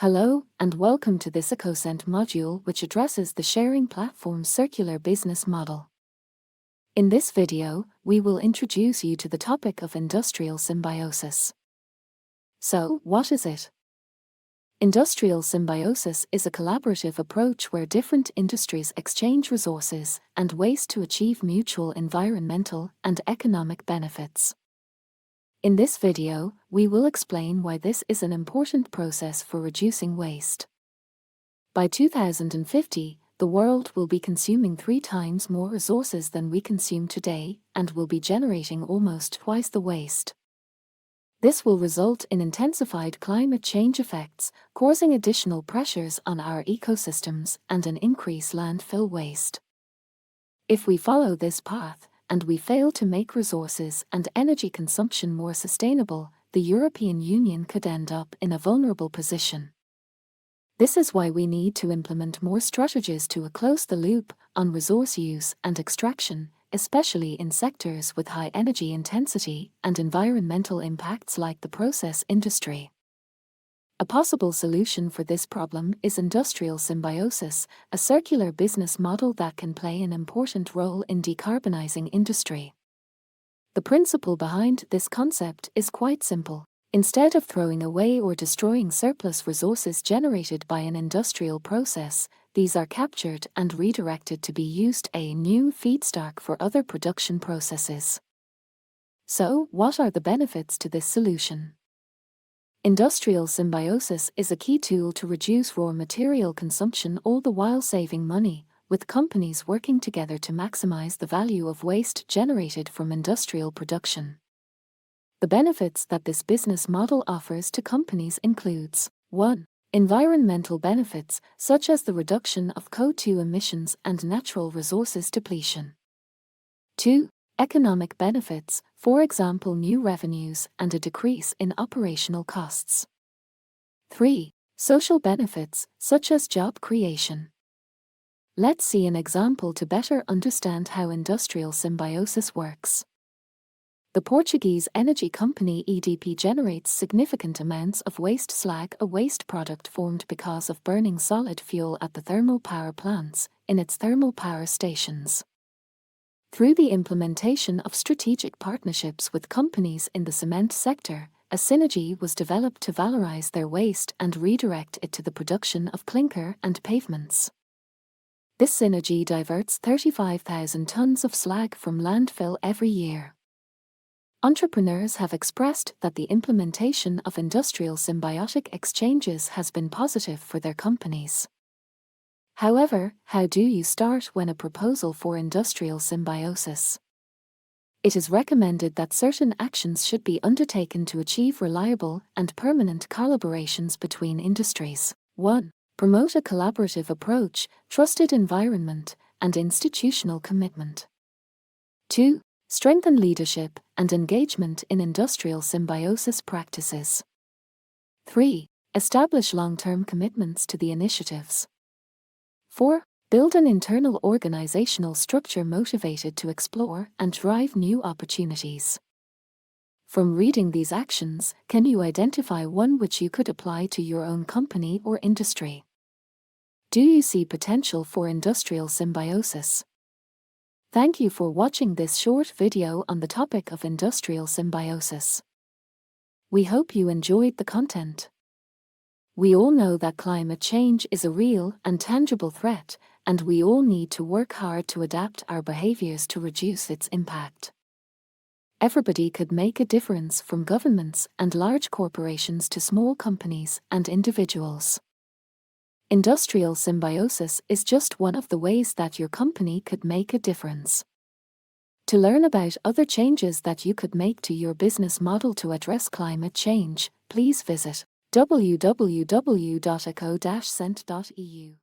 Hello, and welcome to this EcoScent module which addresses the sharing platform's circular business model. In this video, we will introduce you to the topic of industrial symbiosis. So, what is it? Industrial symbiosis is a collaborative approach where different industries exchange resources and waste to achieve mutual environmental and economic benefits. In this video, we will explain why this is an important process for reducing waste. By 2050, the world will be consuming 3 times more resources than we consume today and will be generating almost twice the waste. This will result in intensified climate change effects, causing additional pressures on our ecosystems and an increased landfill waste. If we follow this path, and we fail to make resources and energy consumption more sustainable, the European Union could end up in a vulnerable position. This is why we need to implement more strategies to close the loop on resource use and extraction, especially in sectors with high energy intensity and environmental impacts like the process industry. A possible solution for this problem is industrial symbiosis, a circular business model that can play an important role in decarbonizing industry. The principle behind this concept is quite simple. Instead of throwing away or destroying surplus resources generated by an industrial process, these are captured and redirected to be used as a new feedstock for other production processes. So, what are the benefits to this solution? Industrial symbiosis is a key tool to reduce raw material consumption all the while saving money, with companies working together to maximize the value of waste generated from industrial production. The benefits that this business model offers to companies includes 1. Environmental benefits, such as the reduction of CO2 emissions and natural resources depletion. 2. Economic benefits, for example new revenues and a decrease in operational costs. 3. Social benefits, such as job creation. Let's see an example to better understand how industrial symbiosis works. The Portuguese energy company EDP generates significant amounts of waste slag, a waste product formed because of burning solid fuel at the thermal power plants, in its thermal power stations. Through the implementation of strategic partnerships with companies in the cement sector, a synergy was developed to valorize their waste and redirect it to the production of clinker and pavements. This synergy diverts 35,000 tons of slag from landfill every year. Entrepreneurs have expressed that the implementation of industrial symbiotic exchanges has been positive for their companies. However, how do you start when a proposal for industrial symbiosis? It is recommended that certain actions should be undertaken to achieve reliable and permanent collaborations between industries. 1. Promote a collaborative approach, trusted environment, and institutional commitment. 2. Strengthen leadership and engagement in industrial symbiosis practices. 3. Establish long-term commitments to the initiatives. 4. Build an internal organizational structure motivated to explore and drive new opportunities. From reading these actions, can you identify one which you could apply to your own company or industry? Do you see potential for industrial symbiosis? Thank you for watching this short video on the topic of industrial symbiosis. We hope you enjoyed the content. We all know that climate change is a real and tangible threat, and we all need to work hard to adapt our behaviors to reduce its impact. Everybody could make a difference, from governments and large corporations to small companies and individuals. Industrial symbiosis is just one of the ways that your company could make a difference. To learn about other changes that you could make to your business model to address climate change, please visit www.eco-scent.eu.